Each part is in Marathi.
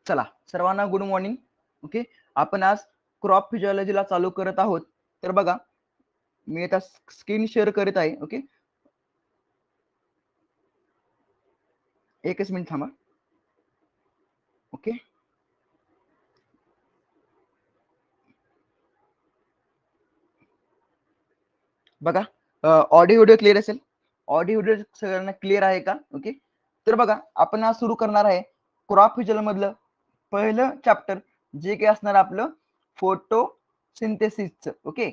चला सर्वांना गुड मॉर्निंग. ओके, आपण आज क्रॉप फिजिओलॉजीला चालू करत आहोत. तर बघा, मी आता स्क्रीन शेअर करत आहे. ओके, एकच मिनिट थांबा. ओके, बघा, ऑडिओ व्हिडिओ क्लिअर असेल. ऑडिओ व्हिडिओ सगळ्यांना क्लिअर आहे का? ओके, तर बघा, आपण आज सुरू करणार आहे क्रॉप फिजिओलॉजी मधलं पहिलं चॅप्टर, जे काही असणार आपलं फोटो सिंथेसिसचं. ओके,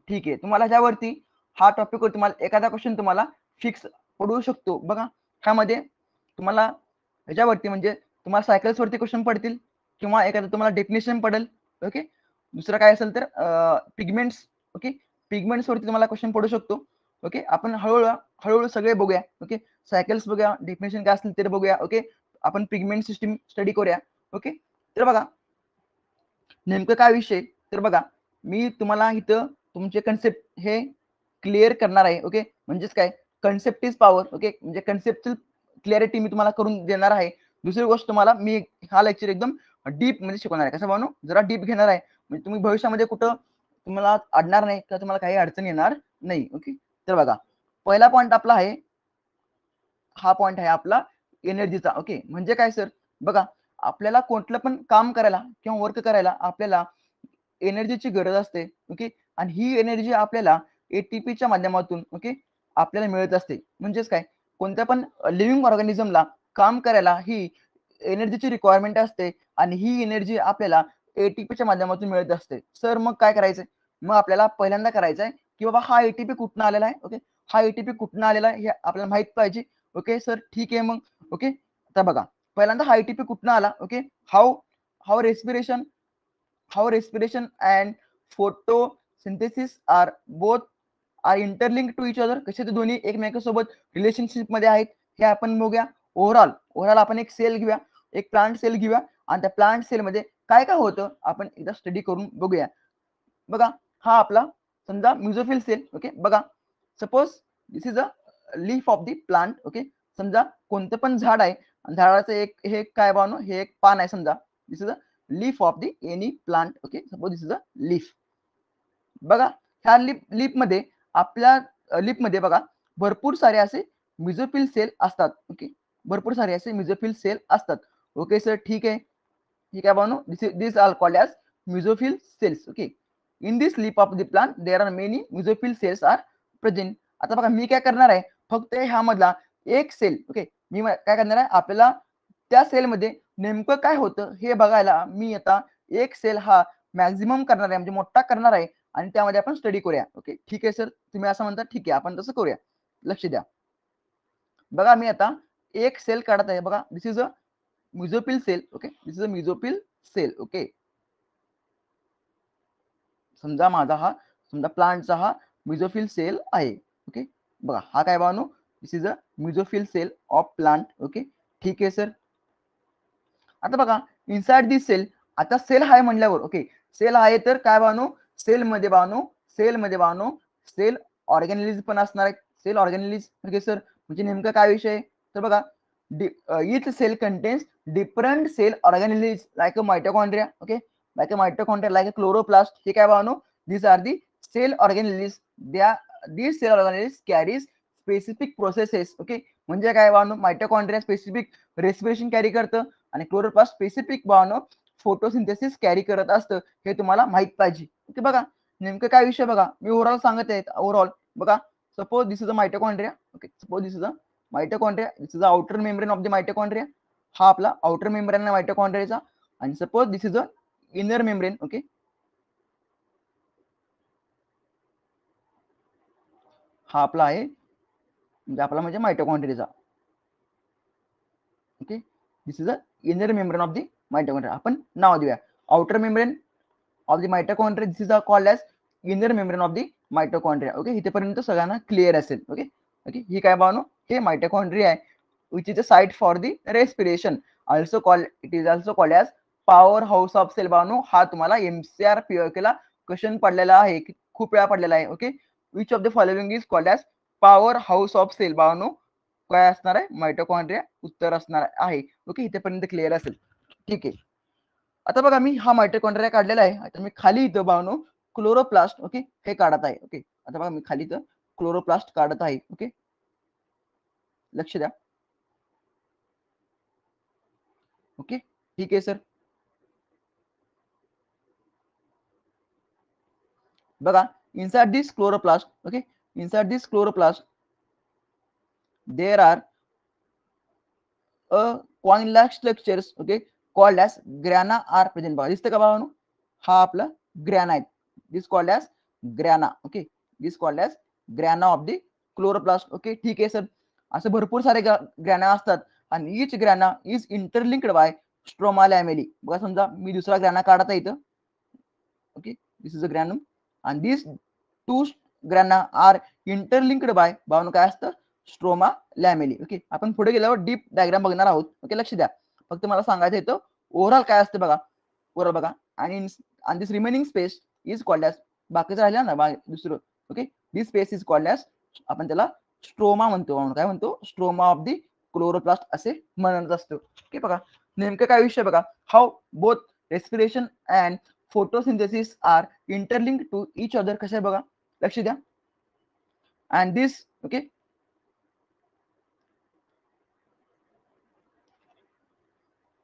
ठीक आहे. तुम्हाला ह्यावरती हा टॉपिक वर तुम्हाला एखादा क्वेश्चन तुम्हाला फिक्स पडू शकतो. बघा, ह्यामध्ये तुम्हाला ह्याच्यावरती म्हणजे तुम्हाला सायकल्स वरती क्वेश्चन पडतील किंवा एखादा तुम्हाला डेफिनेशन पडेल. ओके, दुसरं काय असेल तर पिगमेंट्स. ओके, पिगमेंट्स वरती तुम्हाला क्वेश्चन पडू शकतो. ओके, आपण हळूहळू सगळे बघूया. ओके, सायकल्स बघूया, डेफिनेशन काय असतील ते बघूया. ओके, आपण पिगमेंट सिस्टीम स्टडी करूया. ओके, तर बघा नेमकं काय विषय, तर बघा मी तुम्हाला इथं तुमचे कन्सेप्ट हे क्लिअर करणार आहे. ओके, म्हणजेच काय, कन्सेप्ट इज पॉवर. ओके, म्हणजे कन्सेप्टची क्लॅरिटी मी तुम्हाला करून देणार आहे. दुसरी गोष्ट, तुम्हाला मी हा लेक्चर एकदम डीप मध्ये शिकवणार आहे. कसं बनू, जरा डीप घेणार आहे, म्हणजे तुम्ही भविष्यामध्ये कुठं तुम्हाला अडणार नाही का, तुम्हाला काही अडचण येणार नाही. ओके, तर बघा पहिला पॉईंट आपला आहे, हा पॉईंट आहे आपला एनर्जीचा. ओके, म्हणजे काय सर, बघा आपल्याला कोणतं पण काम करायला किंवा वर्क करायला आपल्याला एनर्जीची गरज असते. ओके, आणि ही एनर्जी आपल्याला एटीपीच्या माध्यमातून ओके आपल्याला मिळत असते. म्हणजेच काय, कोणत्या पण लिव्हिंग ऑर्गॅनिझमला काम करायला ही एनर्जीची रिक्वायरमेंट असते आणि ही एनर्जी आपल्याला एटीपीच्या माध्यमातून मिळत असते. सर मग काय करायचंय, मग आपल्याला पहिल्यांदा करायचं आहे की बाबा हा एटीपी कुठून आलेला आहे. ओके, हा एटीपी कुठून आलेला आहे हे आपल्याला माहित पाहिजे. ओके सर, ठीक आहे मग. ओके, आता बघा पहिल्यांदा हा एटीपी कुठून आला. Okay, how how respiration how respiration and photosynthesis are both are interlink to each other. कसे ते दोन्ही एकमेकांसोबत रिलेशनशिप मध्ये आहेत हे आपण बघूया. ओव्हरऑल आपण एक सेल घेऊया, एक प्लांट सेल घेऊया, आणि त्या प्लांट सेल मध्ये काय काय होतं आपण एकदा स्टडी करून बघूया. बघा, हा आपला समजा म्युझोफिल सेल. ओके, बघा suppose this is a leaf of the plant. Okay, समजा कोणतं पण झाड आहे, झाडाचं एक हे काय बानो, हे एक पान आहे. समजा this is a leaf of the any plant. Okay, suppose this is a leaf. बघा ह्या लीफ मध्ये, आपल्या लीफ मध्ये बघा भरपूर सारे असे म्युझोफिल सेल असतात. ओके, भरपूर सारे असे म्युझोफिल सेल असतात. ओके सर, ठीक आहे. ठीक आहे बानो, this are called as mesophyll cells. Okay, in this leaf of the plant there are many mesophyll cells are present. आता बघा मी काय करणार आहे, फक्त ह्यामधला एक सेल. ओके, मी काय करणार आहे, आपल्याला त्या सेलमध्ये नेमकं काय होतं हे बघायला मी आता एक सेल हा मॅक्झिमम करणार आहे, म्हणजे मोठा करणार आहे, आणि त्यामध्ये आपण स्टडी करूया. ओके, ठीक आहे सर, तुम्ही असं म्हणता, ठीक आहे आपण तसं करूया. लक्ष द्या. बघा मी आता एक सेल काढत आहे. बघा this is a mesophyll cell. Okay, this is a mesophyll cell. Okay, समजा माझा हा समजा प्लांटचा हा म्युझोफिल सेल आहे. ओके, बघा हा काय बानो, this is a mesophyll cell of plant. Okay, ठीक आहे सर. आता बघा इनसाइड दिस सेल, आता सेल आहे म्हणल्यावर ओके, सेल आहे तर काय बानो, सेल मध्ये बानो सेल ऑर्गॅनिलीज पण असणार आहेत. सेल ऑर्गॅनिलीज ओके सर, म्हणजे नेमकं काय विषय, तर बघा each cell contains different cell organelles like a mitochondria. Okay, like a mitochondria, like a chloroplast. हे काय Bano, these are the cell organelles. These cell organelles carries specific processes. Okay, म्हणजे काय Bano, mitochondria specific respiration carry करतं आणि chloroplast specific Bano photosynthesis carry करत असतं. हे तुम्हाला माहित पाहिजे. ओके, बघा नेमकं काय विषय, बघा मी ओव्हरऑल सांगत आहे. ओव्हरऑल बघा, suppose this is a mitochondria. Okay, suppose this is a mitochondria, this is outer membrane of the mitochondria. हा आपला आउटर मेम्ब्रेन आहे मायटोकॉन्ड्रियाचा. आणि suppose this is a inner membrane. Okay, हा आपला आहे म्हणजे आपला म्हणजे मायटोकॉन्ड्रियाचा. Okay, this is a inner membrane of the mitochondria. आपण नाव देऊया outer membrane of the mitochondria. This is called as inner membrane of the mitochondria. Okay, इथेपर्यंत सगळ्यांना क्लिअर असेल. ओके, ओके, ही काय बानो, हे मायटोकॉन्ड्रिया आहे, which is a site for the respiration. Also called, it is also called as power house of cell. Bano हा तुम्हाला एमसीआर पीओके ला क्वेश्चन पडलेला आहे, खूप वेळा पडलेला आहे. Okay, which of the following is called as power house of cell. बानो काय असणार आहे, मायटोकॉन्ड्रिया उत्तर असणार आहे. ओके, इथेपर्यंत क्लिअर असेल. ठीक आहे. आता बघा मी हा मायटोकॉन्ड्रिया काढलेला आहे. आता मी खाली इथं भावनो क्लोरोप्लास्ट ओके हे काढत आहे. ओके. आता बघा मी खाली इथं क्लोरोप्लास्ट काढत आहे. ओके. लक्ष द्या. ओके. ठीक आहे सर. बघा inside this chloroplast okay inside this chloroplast there are a coin like structures okay called as grana are present बघा दिसतं का भावानो हा आपला ग्रॅना आहे this called as grana okay this called as grana of the chloroplast okay ठीक आहे सर असं भरपूर सारे ग्रॅना असतात आणि each grana is interlinked by stroma lamellae बघा समजा मी दुसरा ग्रॅना काढत आहे इथं okay this is a granum and these two grana are interlinked by भावना काय असतं स्ट्रोमा लॅमेली ओके आपण पुढे गेल्यावर डीप डायग्राम बघणार आहोत ओके लक्ष द्या फक्त मला सांगायचं येतं ओव्हरऑल काय असतं बघा ओव्हरऑल बघा आणि this remaining space is called as बाकीचं राहिलं ना दुसरं okay this space is called as आपण त्याला स्ट्रोमा म्हणतो म्हणून काय म्हणतो स्ट्रोमा ऑफ दी क्लोरोप्लास्ट असे म्हणत असतो ओके बघा नेमकं काय विषय बघा how both respiration and photosynthesis are interlinked to each other कसे आहे बघा लक्ष द्या and this okay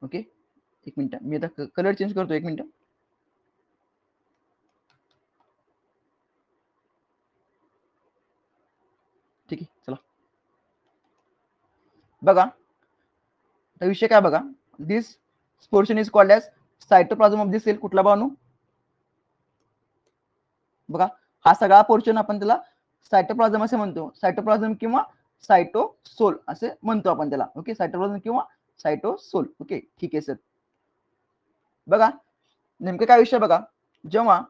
ओके एक मिनिट मी आता कलर चेंज करतो एक मिनिट ठीक आहे चला बघा आता विषय काय बघा this portion is called as cytoplasm of the cell कुठला बानू बघा हा सगळा पोर्शन आपण त्याला सायटोप्लाझम असे म्हणतो सायटोप्लाझम किंवा सायटोसोल असे म्हणतो आपण त्याला ओके सायटोप्लाझम किंवा सायटोसोल ओके ठीक आहे सर बघा नेमकं काय विषय बघा जेव्हा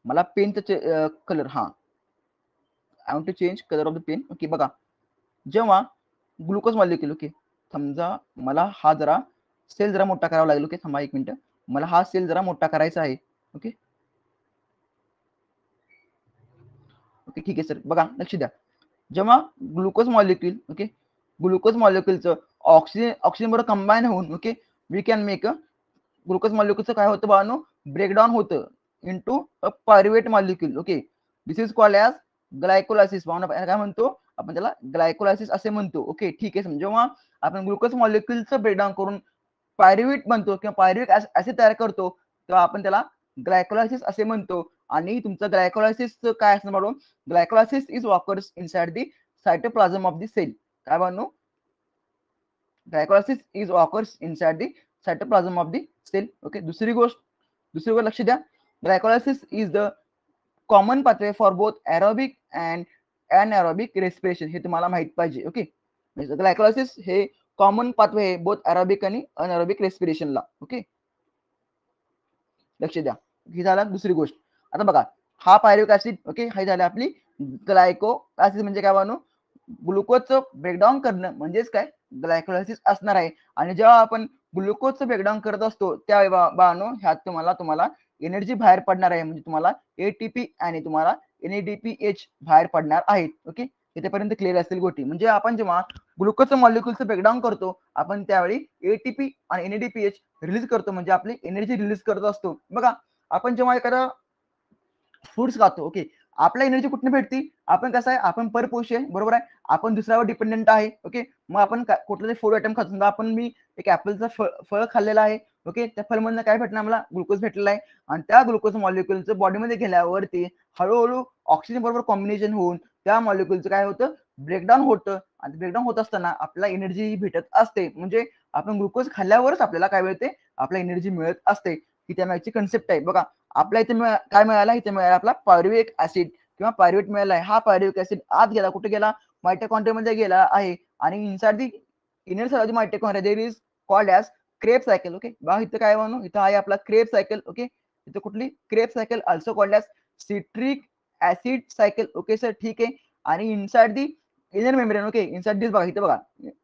मला पेनचा कलर हा I want to change colour of the pen okay बघा जेव्हा ग्लुकोज मॉलिक्यूल ओके समजा मला हा जरा सेल जरा मोठा करावा लागेल ओके थांबा एक मिनिट मला हा सेल जरा मोठा करायचा आहे ओके ओके ठीक आहे सर बघा लक्ष द्या जेव्हा ग्लुकोज मॉलिक्यूल ओके ग्लुकोज मॉलिक्यूलचं ऑक्सिजन बरोबर कंबाईन होऊन okay we can make glucose मॉलिक्यूलचं काय होतं बाळांनो ब्रेकडाऊन होतं into a pyruvate molecule okay this is called as glycolysis काय म्हणतो आपण त्याला ग्लायकोलायसिस असे म्हणतो ओके ठीक आहे जेव्हा आपण ग्लुकोज मॉलिक्यूलचं ब्रेकडाऊन करून पायरुवेट बनतो किंवा पायरुविक ऍसिड तयार करतो तेव्हा आपण त्याला ग्लायकोलायसिस असे म्हणतो आणि तुमचं ग्लायकोलायसिस काय असणार म्हणून glycolysis is occurs inside the cytoplasm of the cell काय म्हणू glycolysis is occurs inside the cytoplasm of the cell okay दुसरी गोष्ट लक्ष द्या glycolysis is the common pathway for both aerobic and anaerobic respiration हे तुम्हाला माहित पाहिजे ओके ग्लायकोलायसिस हे कॉमन पाथवे आहे बोथ अरोबिक आणि अनएरोबिक रेस्पिरेशनला ओके लक्ष द्या ही झाला दुसरी गोष्ट आता बघा हा पायरुविक ऍसिड ओके ही झाली आपली ग्लायको ऍसिड म्हणजे काय बनू ग्लुकोजचं ब्रेकडाऊन करणं म्हणजेच काय ग्लायकोलायसिस असणार आहे आणि जेव्हा आपण ग्लुकोजचं ब्रेकडाऊन करत असतो त्या बानो ह्यात तुम्हाला एनर्जी बाहेर पडणार आहे म्हणजे तुम्हाला एटीपी आणि तुम्हाला एनएडीपीएच बाहेर पडणार आहेत ओके इथेपर्यंत क्लिअर असेल गोष्टी म्हणजे आपण जेव्हा ग्लुकोजचं मॉलिक्यूलचं ब्रेकडाऊन करतो आपण त्यावेळी एटीपी आणि एनएडीपीएच रिलीज करतो म्हणजे आपली एनर्जी रिलीज करत असतो बघा आपण जेव्हा एखादा फूड्स खातो ओके आपल्या एनर्जी कुठून भेटती आपण कसं आहे आपण परपोषी आहे बरोबर आहे आपण दुसऱ्यावर डिपेंडेंट आहे ओके मग आपण कुठलं तरी फूड आयटम खातो समजा आपण मी एक ऍपलचं फळ खाल्लेलं आहे ओके त्या फळमधनं काय भेटणार मला ग्लुकोज भेटलेला आहे आणि त्या ग्लुकोज मॉलिक्यूलचं बॉडीमध्ये गेल्यावरती हळूहळू ऑक्सिजन बरोबर कॉम्बिनेशन होऊन त्या मॉलिक्यूलचं काय होतं ब्रेकडाऊन होतं आणि ब्रेकडाऊन होत असताना आपल्याला एनर्जी भेटत असते म्हणजे आपण ग्लुकोज खाल्ल्यावरच आपल्याला काय मिळते आपला एनर्जी मिळत असते ही त्यामागची कन्सेप्ट आहे बघा आपल्या इथे काय मिळाला इथे मिळाला आपला पायरुविक ऍसिड किंवा पायरुवेट मिळाला आहे हा पायरुविक ऍसिड आत गेला कुठे गेला मायटोकॉन्ड्रिया मध्ये गेला आहे आणि inside the inner side of the mitochondria there is called as Kreb cycle okay बघा इथं काय म्हणू इथं आहे आपला क्रेब सायकल ओके इथं कुठली Krebs cycle also called as citric acid cycle okay sir ठीक आहे आणि inside the inner membrane okay inside this बघा इथं बघा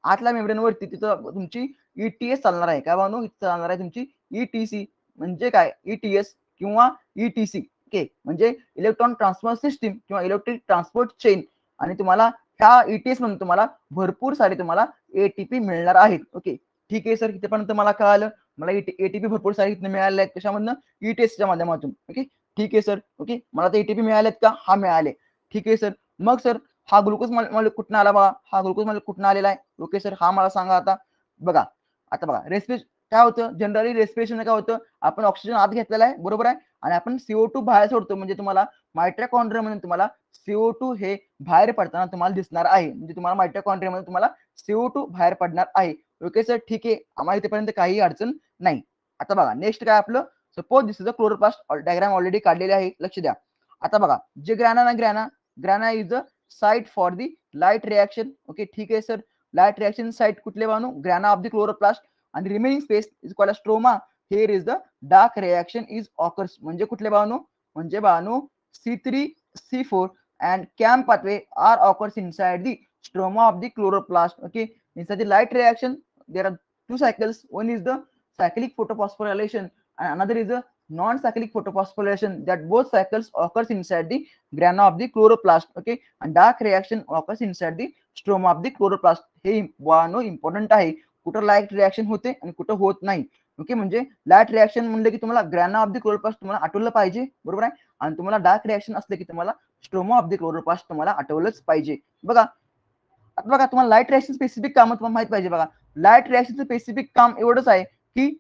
आतल्या मेम्ब्रेन वरती तिथं तुमची ईटीएस चालणार आहे काय म्हणू इथं चालणार आहे तुमची ईटीसी म्हणजे काय ईटीएस किंवा ईटीसी ओके म्हणजे इलेक्ट्रॉन ट्रान्सफर सिस्टीम किंवा इलेक्ट्रिक ट्रान्सपोर्ट चेन आणि तुम्हाला ह्या ईटीएस म्हणून तुम्हाला भरपूर सारे तुम्हाला एटीपी मिळणार आहेत ओके ठीक आहे सर, इथेपर्यंत मला कळालं. मला एटीपी भरपूर सारे इथनं मिळाले आहेत. कशामधनं? ई टेस्टच्या माध्यमातून. ओके, ठीक आहे सर. ओके, मला ते एटीपी मिळालेत का? हा मिळाले. ठीक आहे सर. मग सर हा ग्लुकोज मॉलिक्यूल कुठून आला बघा? हा ग्लुकोज मॉलिक्यूल कुठून आलेला आहे? ओके सर, हा मला सांगा आता. बघा, आता बघा रेस्पिरेशन काय होतं? जनरली रेस्पिरेशन काय होतं? आपण ऑक्सिजन आत घेतलेला आहे, बरोबर आहे, आणि आपण CO2 बाहेर सोडतो. म्हणजे तुम्हाला मायटोकॉन्ड्रियामध्ये तुम्हाला CO2 हे बाहेर पडताना तुम्हाला दिसणार आहे. म्हणजे तुम्हाला मायटोकॉन्ड्रियामध्ये तुम्हाला CO2 बाहेर पडणार आहे. ओके सर, ठीक आहे. आम्हाला इथेपर्यंत काही अडचण नाही. आता बघा नेक्स्ट काय आपलं, suppose this is a chloroplast diagram already काढलेली आहे, लक्ष द्या. आता बघा जे grana is a site for the light reaction. Okay, ठीक आहे सर. लाईट रिएक्शन साइट कुठले बानू? Grana of the chloroplast. आणि remaining space is called stroma. Here is the dark reaction is occurs. म्हणजे कुठले बानू? म्हणजे बानू C3C4 and CAM pathway are occurs inside the stroma of the chloroplast. Okay, inside the light reaction there are two cycles. One is the cyclic photophosphorylation and another is the non-cyclic photophosphorylation. That both cycles occurs inside the grana of the chloroplast. Okay, and dark reaction occurs inside the stroma of the chloroplast. हे वानो इम्पॉर्टंट आहे. कुठं लाईट रिएक्शन होते आणि कुठं होत नाही. ओके, म्हणजे लाईट रिएक्शन म्हणलं की तुम्हाला ग्रॅना ऑफ द क्लोरोप्लास्ट तुम्हाला आठवलं पाहिजे, बरोबर आहे. आणि तुम्हाला डार्क रिएक्शन असले की तुम्हाला स्ट्रोमा ऑफ द क्लोरोप्लास्ट तुम्हाला आठवलंच पाहिजे. बघा आता बघा, तुम्हाला लाईट रिएक्शन स्पेसिफिक काम तुम्हाला माहित पाहिजे. बघा, लाईट रिएक्शनचं स्पेसिफिक काम एवढंच आहे की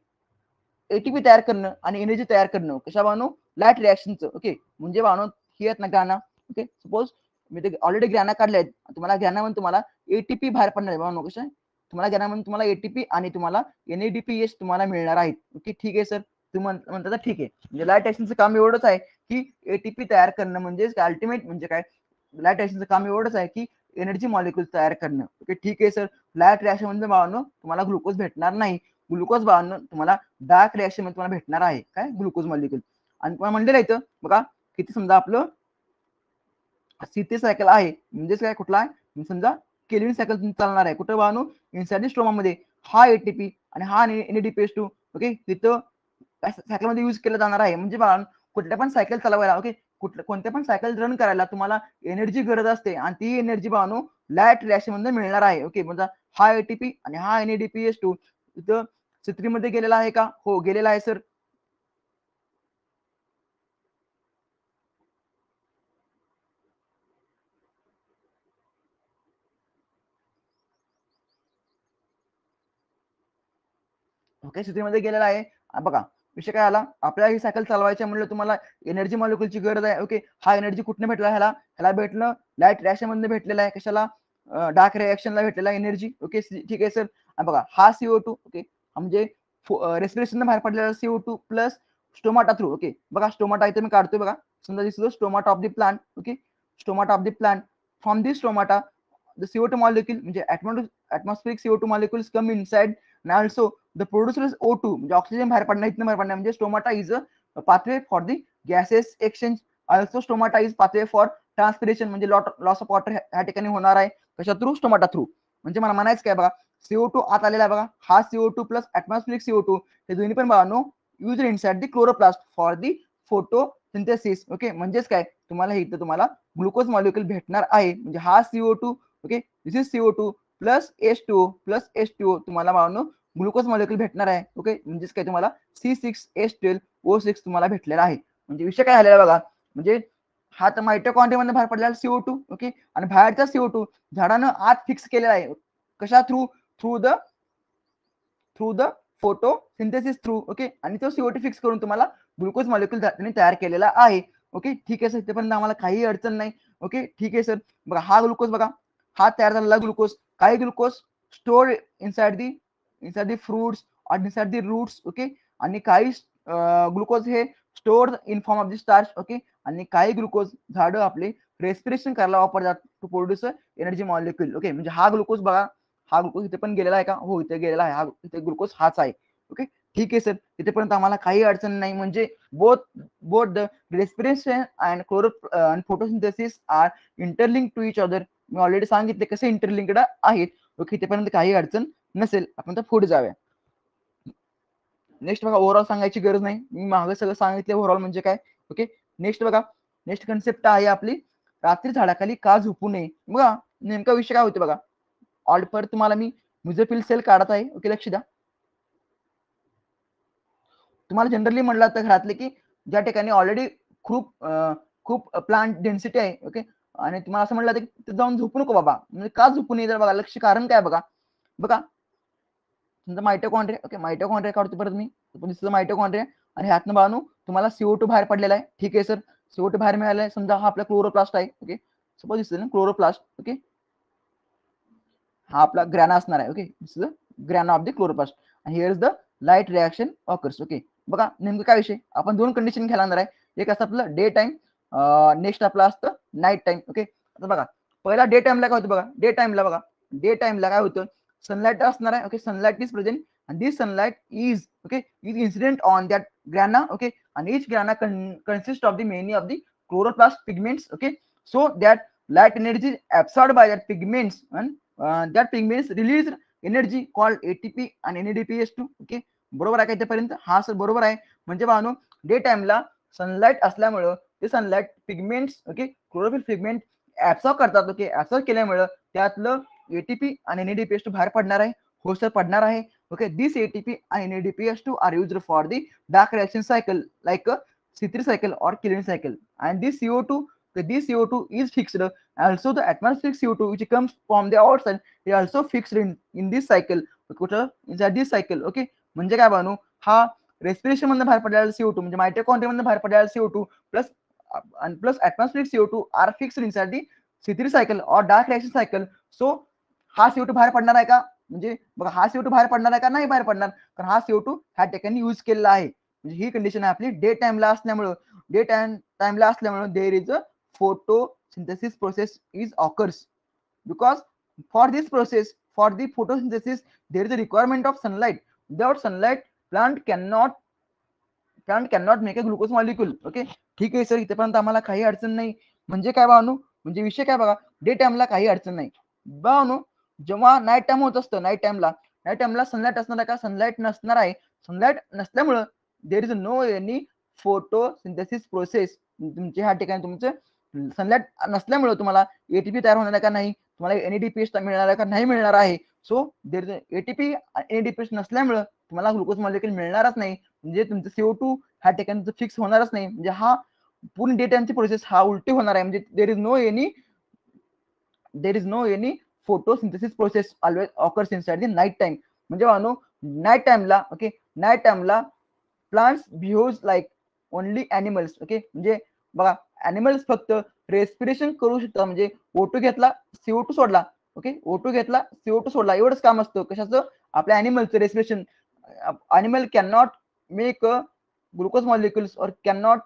एटीपी तयार करणं आणि एनर्जी तयार करणं. कशा बानो? लाईट रिएक्शनचं. ओके, म्हणजे बानो ही आहेत ना ग्राना. ओके, सपोज मी ते ऑलरेडी ग्राना काढले आहेत. तुम्हाला ग्रानामध्ये तुम्हाला एटीपी बाहेर पडणार आहे बानो. कसं तुम्हाला ग्रानामध्ये तुम्हाला एटीपी आणि तुम्हाला NADPH तुम्हाला मिळणार आहेत. ओके, ठीक आहे सर. तुम्ही म्हणता ठीक आहे. म्हणजे लाईट रिएक्शनचं काम एवढंच आहे की एटीपी तयार करणं. म्हणजे अल्टिमेट म्हणजे काय, लाईट रिएक्शनचं काम एवढंच आहे की एनर्जी मॉलिक्यूल तयार करणं. ओके, ठीक आहे सर. लाईट रिएक्शन मध्ये बानो तुम्हाला ग्लुकोज भेटणार नाही. ग्लुकोज बानो तुम्हाला डार्क रिएक्शन मध्ये तुम्हाला भेटणार आहे काय? Glucose molecule. आणि तुम्हाला म्हणलेलं इथं बघा, किती समजा आपलं C3 सायकल आहे, म्हणजेच काय कुठला आहे? समजा केल्विन सायकल चालणार आहे. कुठं बानो? इनसाइड स्ट्रोमा मध्ये. हा एटीपी आणि हा NADPH2 ओके तिथं सायकल मध्ये यूज केला जाणार आहे. म्हणजे बघा, कुठल्या पण सायकल चालवायला, ओके, कोणत्या पण सायकल रन करायला तुम्हाला एनर्जी गरज असते आणि ती एनर्जी बानो लाईट रिएक्शन मध्ये मिळणार आहे. ओके, म्हणजे हा एटीपी आणि हा NADPH2 तिथं C3 मध्ये गेलेला आहे का? हो, गेलेला आहे सर. ओके, C3 मध्ये गेलेला आहे. बघा विषय काय आला, आपल्याला ही सायकल चालवायची म्हणलं तुम्हाला एनर्जी मॉलिक्यूलची गरज आहे. ओके, हा एनर्जी कुठनं भेटला? ह्याला भेटलं लाईट रिएक्शन मधनं भेटलेला आहे. कशाला? डार्क रिएक्शनला भेटलेला एनर्जी. ओके, ठीक आहे सर. बघा हा CO2 ओके, म्हणजे रेस्पिरेशन बाहेर पडलेला CO2 plus stomata through. Okay, बघा स्टोमाटा इथे मी काढतोय बघा. समजा this is stomata of the plant. Okay, stomata of the plant. From this stomata the CO2 molecule म्हणजे atmospheric CO2 molecules come inside and also the producer is O2 म्हणजे ऑक्सिजन बाहेर पडणं, इथनं बाहेर पडणं. म्हणजे stomata is a pathway for the gases exchange. Also stomata is pathway for transpiration. म्हणजे लॉस ऑफ वॉटर ह्या ठिकाणी होणार आहे. कशा थ्रू? Stomata through. म्हणजे मला म्हणायचं काय बघा, CO2 आत आलेला आहे बघा, हा CO2 प्लस ॲटमॉस्फेरिक CO2 हे दोन्ही पण बघा no use inside the chloroplast for the photosynthesis. Okay, म्हणजेच काय तुम्हाला इथं तुम्हाला ग्लुकोज मॉलिक्यूल भेटणार आहे. म्हणजे हा CO2 okay, this is CO2 plus H2O तुम्हाला बाळांनो ग्लुकोज मॉलिक्यूल भेटणार आहे. ओके, म्हणजेच काय तुम्हाला C6H12O6 तुम्हाला भेटलेला आहे. म्हणजे विषय काय झालेला बघा, म्हणजे हा तर मायटोकॉन्ड्रियामधून बाहेर पडलेला CO2 ओके, आणि बाहेरचा CO2 झाडानं आत फिक्स केलेला आहे. कशा through? Through the photosynthesis through. Okay, आणि तो CO2 फिक्स करून तुम्हाला ग्लुकोज मॉलिक्यूल त्यांनी तयार केलेला आहे. ओके, ठीक आहे सर. इथेपर्यंत आम्हाला काही अडचण नाही. ओके, ठीक आहे सर. बघा हा ग्लुकोज बघा, हा तयार झालेला ग्लुकोज. काही glucose store inside the fruits or inside the roots. Okay, आणि काही ग्लुकोज हे store in form of the starch. Okay, आणि काही ग्लुकोज झाडं आपले रेस्पिरेशन करायला वापरतात to produce energy molecule. Okay, म्हणजे हा ग्लुकोज बघा, हा ग्लुकोज इथे पण गेलेला आहे का? हो, इथे गेलेला आहे. हा इथे ग्लुकोज हाच आहे. ओके, ठीक आहे सर. इथेपर्यंत आम्हाला काही अडचण नाही. म्हणजे both both the respiration and photosynthesis are interlink to each other. मी ऑलरेडी सांगितले कसे इंटरलिंक्ड आहेत. ओके, इथेपर्यंत काही अडचण नसेल. आपण तर पुढे जाऊया. नेक्स्ट बघा, ओव्हरऑल सांगायची गरज नाही, मी मागे सगळं सांगितलं ओव्हरऑल म्हणजे काय. ओके, नेक्स्ट बघा, नेक्स्ट कन्सेप्ट आहे आपली रात्री झाडाखाली का झोपू नये. बघा नेमका विषय काय होते बघा, ऑल पर तुम्हाला मी म्युझोफिल सेल काढत आहे. ओके, लक्ष द्या. तुम्हाला जनरली म्हटलं तर घरातले की ज्या ठिकाणी ऑलरेडी खूप खूप प्लांट डेन्सिटी आहे, ओके, आणि तुम्हाला असं म्हटलं की जाऊन झोपू नको बाबा, म्हणजे का झोपू नये, तर बघा लक्ष कारण काय बघा. बघा तुमचा मायटोकॉन्ड्रिया, ओके, मायटोकॉन्ड्रिया काढतो परत मी, दिसतं मायटोकॉन्ड्रिया, आणि ह्यातनं बाळांनो तुम्हाला CO2 बाहेर पडलेला आहे. ठीक आहे सर, CO2 बाहेर मिळाला आहे. समजा हा आपला क्लोरोप्लास्ट आहे, ओके, सपोज दिसतं ना क्लोरोप्लास्ट, ओके, हा आपला ग्रॅना असणार आहे, okay, this is the grana of the chloroplast, आणि here is the light reaction occurs. Okay, बघा नेमकं काय विषय, आपण दोन कंडिशन घ्यायला लागणार आहे. एक असतं आपलं डे टाइम, नेक्स्ट आपलं असतं नाईट टाइम. ओके, आता बघा पहिला डे टाइमला काय होतं बघा, डे टाइमला बघा, डे टाइमला काय होतं, सनलाईट असणार आहे. Okay, sunlight is present and this sunlight is okay is incident on that grana, okay, and each grana consists of the many of the chloroplast pigments, okay, so that light energy is absorbed by that pigments, and that pigments release energy called ATP and NADPH2. okay, बरोबर आहे का इथेपर्यंत? हा सर बरोबर आहे. म्हणजे पाहनो डे टाइमला सनलाईट असल्यामुळं ते sunlight pigments, okay, chlorophyll pigment absorb करतात. ओके, ऍब्सॉर्ब केल्यामुळं त्यातलं ATP आणि NADPH2 बाहेर पडणार आहे. हो सर पडणार आहे. Okay, this ATP and NADPH2 are used for the dark reaction cycle like a C3 cycle or Killian cycle, and this CO2, this CO2 is fixed. Also the atmospheric CO2 which comes from the outside is also fixed in this cycle, inside this cycle. Okay, म्हणजे काय बनू, हा रेस्पिरेशन मधून बाहेर पडलेला CO2 म्हणजे मायटोकॉन्ड्रिया मधून बाहेर पडलेला CO2 plus atmospheric CO2 are fixed inside the C3 cycle or dark reaction cycle. So हा CO2 बाहेर पडणार आहे का, म्हणजे बघा हा CO2 बाहेर पडणार आहे का, नाही बाहेर पडणार, कारण हा CO2 ह्या ठिकाणी यूज केलेला आहे. म्हणजे ही कंडिशन आहे आपली डे टाइमला असल्यामुळं. डे टाइमला असल्यामुळं there is a photosynthesis process is occurs, because for this process, for the photosynthesis, there is a requirement of sunlight. Without sunlight plant cannot make a glucose molecule. Okay, ठीक आहे सर, इथेपर्यंत आम्हाला काही अडचण नाही. म्हणजे काय बानू, म्हणजे विषय काय बघा, डे टाइमला काही अडचण नाही बानू. जेव्हा नाईट टाइम होत असतं, नाईट टाइमला सनलाईट असणार आहे का, सनलाईट नसणार आहे. सनलाईट नसल्यामुळं there is no any photosynthesis process. तुमच्या ह्या ठिकाणी तुमचं सनलाईट नसल्यामुळं तुम्हाला ATP तयार होणार आहे का नाही, तुम्हाला NADPH मिळणार आहे का नाही मिळणार आहे. So there is ATP NADPH नसल्यामुळं तुम्हाला ग्लुकोज मॉलिक्युल मिळणारच नाही. म्हणजे तुमचं CO2 ह्या ठिकाणी फिक्स होणारच नाही. म्हणजे हा पूर्ण डे टाइमची प्रोसेस हा उलटी होणार आहे. म्हणजे there is no any photosynthesis process always occurs inside the night time. म्हणजे मानो नाईट टाइमला, ओके, नाईट टाइमला plants behaves like only animals. Okay, म्हणजे बघा ॲनिमल्स फक्त रेस्पिरेशन करू शकतात, म्हणजे O2 घेतला CO2 सोडला. ओके, O2 घेतला CO2 सोडला, एवढंच काम असतं कशाचं, आपल्या ॲनिमलचं respiration. Animal can not make glucose molecules और can not